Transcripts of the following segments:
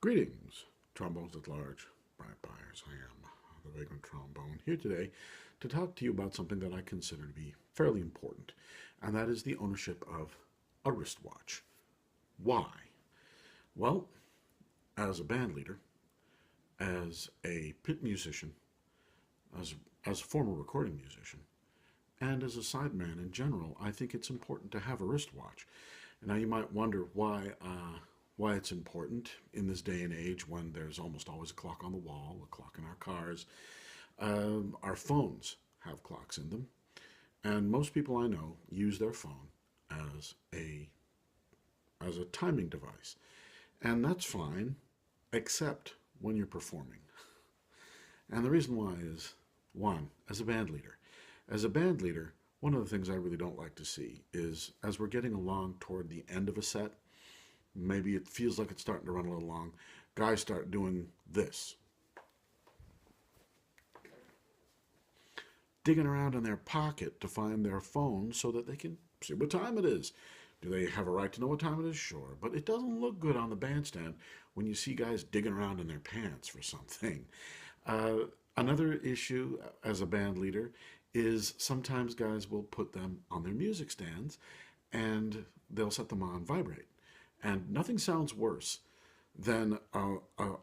Greetings, trombones at large, Brad Byers. I am the Vagrant Trombone here today to talk to you about something that I consider to be fairly important, and that is the ownership of a wristwatch. Why? Well, as a band leader, as a pit musician, as, as a former recording musician, and as a sideman in general, I think it's important to have a wristwatch. Now you might wonder why it's important in this day and age when there's almost always a clock on the wall, a clock in our cars. Our phones have clocks in them, and most people I know use their phone as a timing device, and that's fine, except when you're performing. And the reason why is one, as a band leader. As a band leader, one of the things I really don't like to see is as we're getting along toward the end of a set, maybe it feels like it's starting to run a little long, guys start doing this. Digging around in their pocket to find their phone so that they can see what time it is. Do they have a right to know what time it is? Sure. But it doesn't look good on the bandstand when you see guys digging around in their pants for something. Another issue as a band leader is sometimes guys will put them on their music stands and they'll set them on vibrate. And nothing sounds worse than a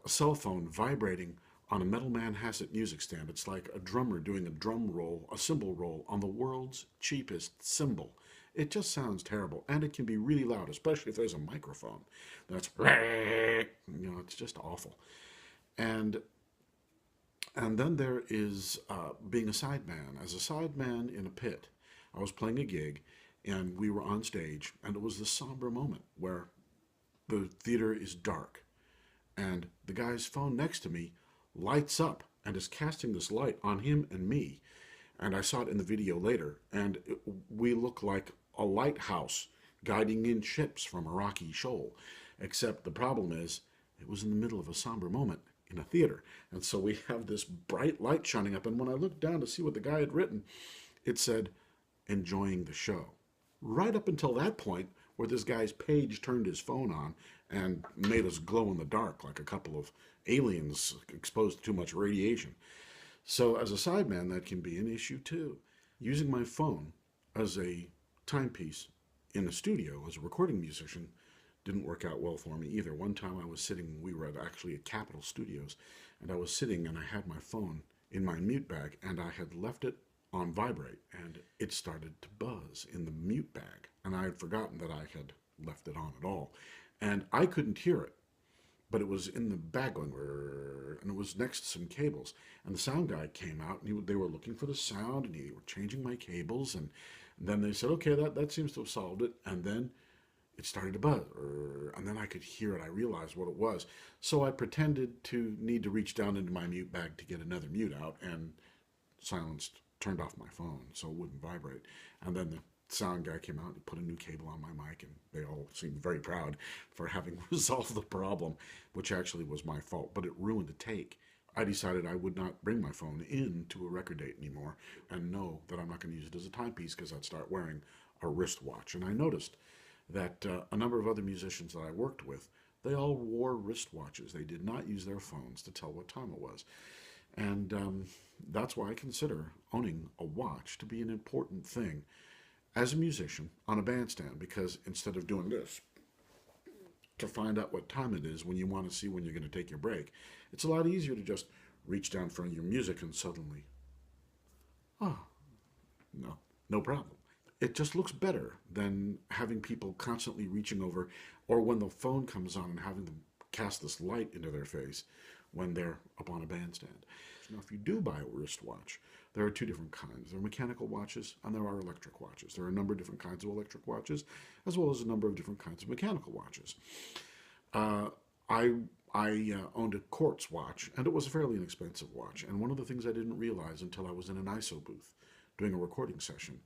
cell phone vibrating on a Metal Manhasset music stand. It's like a drummer doing a drum roll, a cymbal roll on the world's cheapest cymbal. It just sounds terrible, and it can be really loud, especially if there's a microphone. That's, it's just awful. And and then there is being a sideman. As a sideman in a pit, I was playing a gig, and we were on stage, and it was this somber moment where the theater is dark, and the guy's phone next to me lights up and is casting this light on him and me. And I saw it in the video later, and we look like a lighthouse guiding in ships from a rocky shoal. Except the problem is, it was in the middle of a somber moment in a theater. And so we have this bright light shining up, and when I looked down to see what the guy had written, it said, enjoying the show. Right up until that point, where this guy's page turned his phone on and made us glow in the dark like a couple of aliens exposed to too much radiation. So as a sideman, that can be an issue too. Using my phone as a timepiece in the studio as a recording musician didn't work out well for me either. One time I was sitting, we were actually at Capitol Studios, and I was sitting and I had my phone in my mute bag and I had left it on vibrate, and it started to buzz in the mute bag, and I had forgotten that I had left it on at all, and I couldn't hear it, but it was in the bag going, and it was next to some cables, and the sound guy came out, and they were looking for the sound, and they were changing my cables, and then they said, okay, that seems to have solved it, and then it started to buzz, and then I could hear it. I realized what it was, so I pretended to need to reach down into my mute bag to get another mute out, and turned off my phone so it wouldn't vibrate. And then the sound guy came out and put a new cable on my mic, and they all seemed very proud for having resolved the problem, which actually was my fault, but it ruined the take. I decided I would not bring my phone into a record date anymore and know that I'm not going to use it as a timepiece because I'd start wearing a wristwatch. And I noticed that a number of other musicians that I worked with, they all wore wristwatches. They did not use their phones to tell what time it was. And that's why I consider owning a watch to be an important thing as a musician on a bandstand, because instead of doing this to find out what time it is when you want to see when you're going to take your break, it's a lot easier to just reach down for your music and suddenly, oh, no problem. It just looks better than having people constantly reaching over, or when the phone comes on and having them cast this light into their face when they're up on a bandstand. Now, if you do buy a wristwatch, there are two different kinds. There are mechanical watches and there are electric watches. There are a number of different kinds of electric watches, as well as a number of different kinds of mechanical watches. I owned a Quartz watch, and it was a fairly inexpensive watch. And one of the things I didn't realize until I was in an ISO booth doing a recording session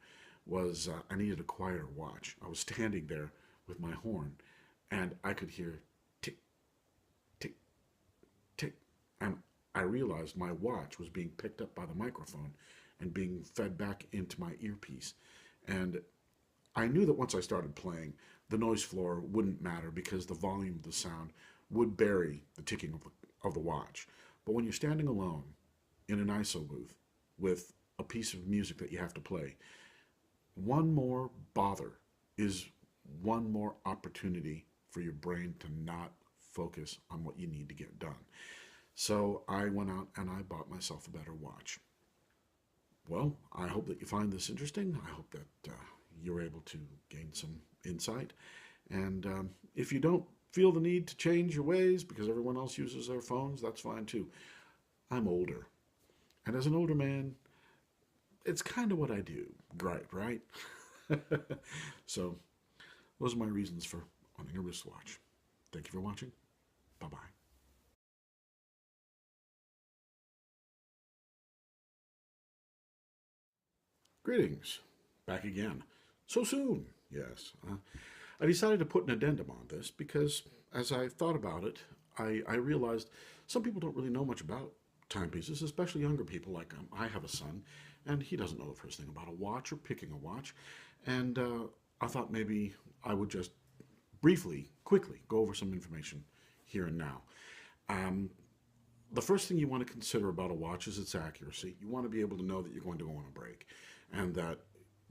was I needed a quieter watch. I was standing there with my horn, and I could hear tick, tick, tick, and I realized my watch was being picked up by the microphone and being fed back into my earpiece. And I knew that once I started playing, the noise floor wouldn't matter because the volume of the sound would bury the ticking of the watch. But when you're standing alone in an ISO booth with a piece of music that you have to play, one more bother is one more opportunity for your brain to not focus on what you need to get done. So I went out and I bought myself a better watch. Well, I hope that you find this interesting. I hope that you're able to gain some insight. And if you don't feel the need to change your ways because everyone else uses their phones, that's fine too. I'm older. And as an older man, it's kind of what I do. Gripe, right? So those are my reasons for owning a wristwatch. Thank you for watching. Bye bye. Greetings. Back again. So soon. Yes. I decided to put an addendum on this because as I thought about it, I realized some people don't really know much about timepieces, especially younger people. Like I have a son, and he doesn't know the first thing about a watch or picking a watch. And I thought maybe I would just briefly, quickly go over some information here and now. Um, the first thing you want to consider about a watch is its accuracy. You want to be able to know that you're going to go on a break and that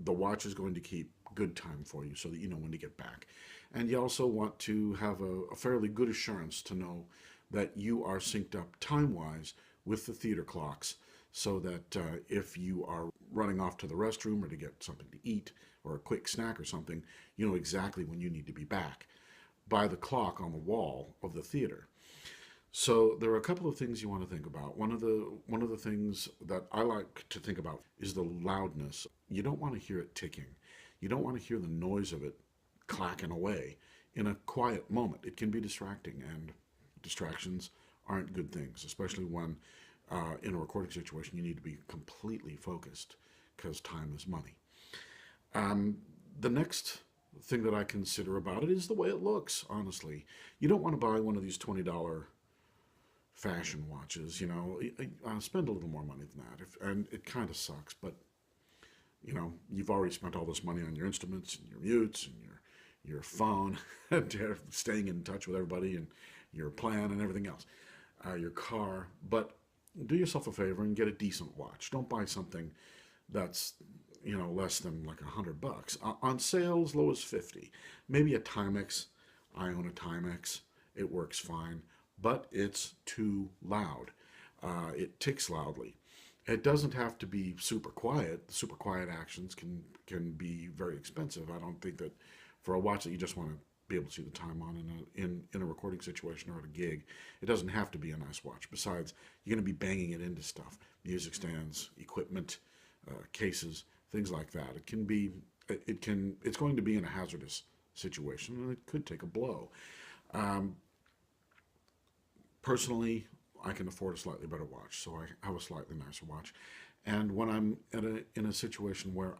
the watch is going to keep good time for you so that you know when to get back. And you also want to have a fairly good assurance to know that you are synced up time-wise with the theater clocks so that if you are running off to the restroom or to get something to eat or a quick snack or something, you know exactly when you need to be back by the clock on the wall of the theater. So there are a couple of things you want to think about. One of the things that I like to think about is the loudness. You don't want to hear it ticking. You don't want to hear the noise of it clacking away in a quiet moment. It can be distracting, and distractions aren't good things, especially when in a recording situation you need to be completely focused because time is money. Um, the next thing that I consider about it is the way it looks, honestly. You don't want to buy one of these $20 fashion watches, you know. Spend a little more money than that. And it kind of sucks, but you know, you've already spent all this money on your instruments and your mutes and your phone, and staying in touch with everybody and your plan and everything else, your car. But do yourself a favor and get a decent watch. Don't buy something that's less than like $100. On sale as low as 50. Maybe a Timex. I own a Timex. It works fine, but it's too loud. It ticks loudly. It doesn't have to be super quiet. The super quiet actions can be very expensive. I don't think that for a watch that you just want to be able to see the time on in a recording situation or at a gig, it doesn't have to be a nice watch. Besides, you're going to be banging it into stuff, music stands, equipment, cases, things like that. It's going to be in a hazardous situation, and it could take a blow. Um, Personally, I can afford a slightly better watch, so I have a slightly nicer watch. And when I'm in a situation where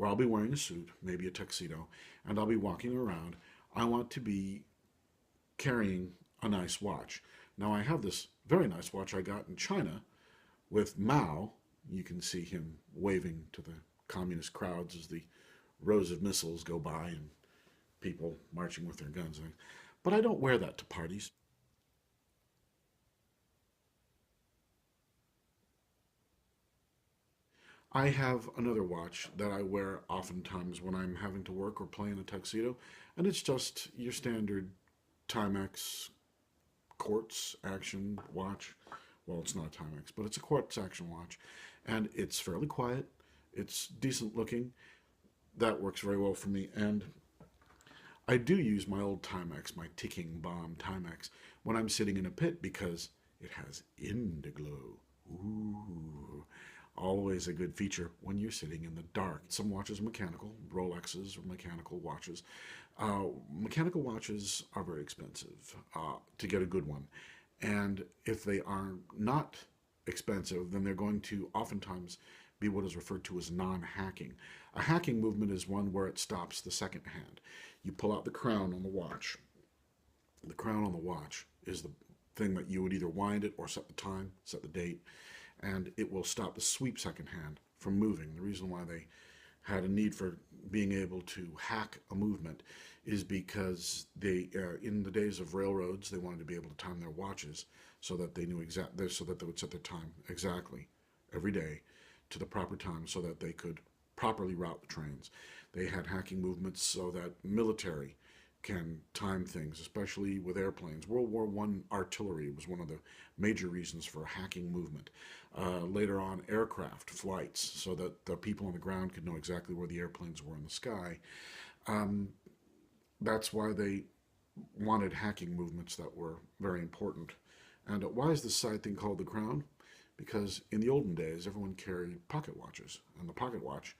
I'll be wearing a suit, maybe a tuxedo, and I'll be walking around, I want to be carrying a nice watch. Now I have this very nice watch I got in China with Mao. You can see him waving to the communist crowds as the rows of missiles go by and people marching with their guns. But I don't wear that to parties. I have another watch that I wear oftentimes when I'm having to work or play in a tuxedo, and it's just your standard Timex quartz action watch. Well, it's not a Timex, but it's a quartz action watch, and it's fairly quiet. It's decent looking. That works very well for me, and I do use my old Timex, my ticking bomb Timex, when I'm sitting in a pit because it has Indiglo. Ooh, always a good feature when you're sitting in the dark. Some watches are mechanical, Rolexes are mechanical watches. Mechanical watches are very expensive to get a good one. And if they are not expensive, then they're going to oftentimes be what is referred to as non-hacking. A hacking movement is one where it stops the second hand. You pull out the crown on the watch. The crown on the watch is the thing that you would either wind it or set the time, set the date, and it will stop the sweep second hand from moving. The reason why they had a need for being able to hack a movement is because they, in the days of railroads, they wanted to be able to time their watches so that they knew exactly, so that they would set their time exactly every day to the proper time so that they could properly route the trains. They had hacking movements so that military can time things, especially with airplanes. World War One artillery was one of the major reasons for hacking movement. Later on, aircraft flights, so that the people on the ground could know exactly where the airplanes were in the sky. Um, that's why they wanted hacking movements that were very important. And why is this side thing called the crown? Because in the olden days, everyone carried pocket watches, and the pocket watch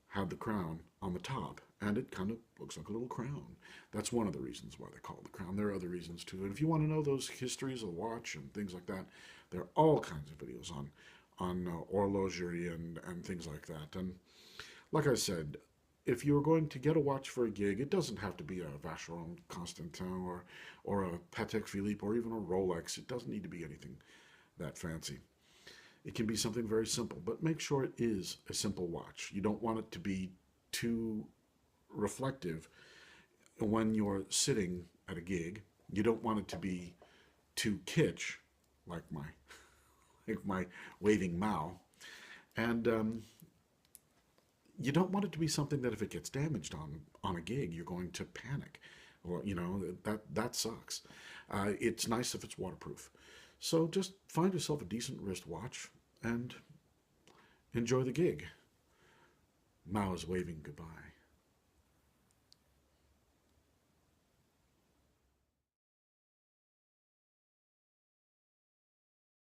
had the crown on the top, and it kind of looks like a little crown. That's one of the reasons why they call it the crown. There are other reasons too, and if you want to know those histories of the watch and things like that, there are all kinds of videos on horlogerie and things like that. And like I said, if you're going to get a watch for a gig, it doesn't have to be a Vacheron Constantin or a Patek Philippe or even a Rolex. It doesn't need to be anything that fancy. It can be something very simple, but make sure it is a simple watch. You don't want it to be too reflective when you're sitting at a gig. You don't want it to be too kitsch, like my like my waving Mao, and you don't want it to be something that if it gets damaged on a gig, you're going to panic. Well, that sucks. It's nice if it's waterproof. So just find yourself a decent wristwatch and enjoy the gig. Mao is waving goodbye.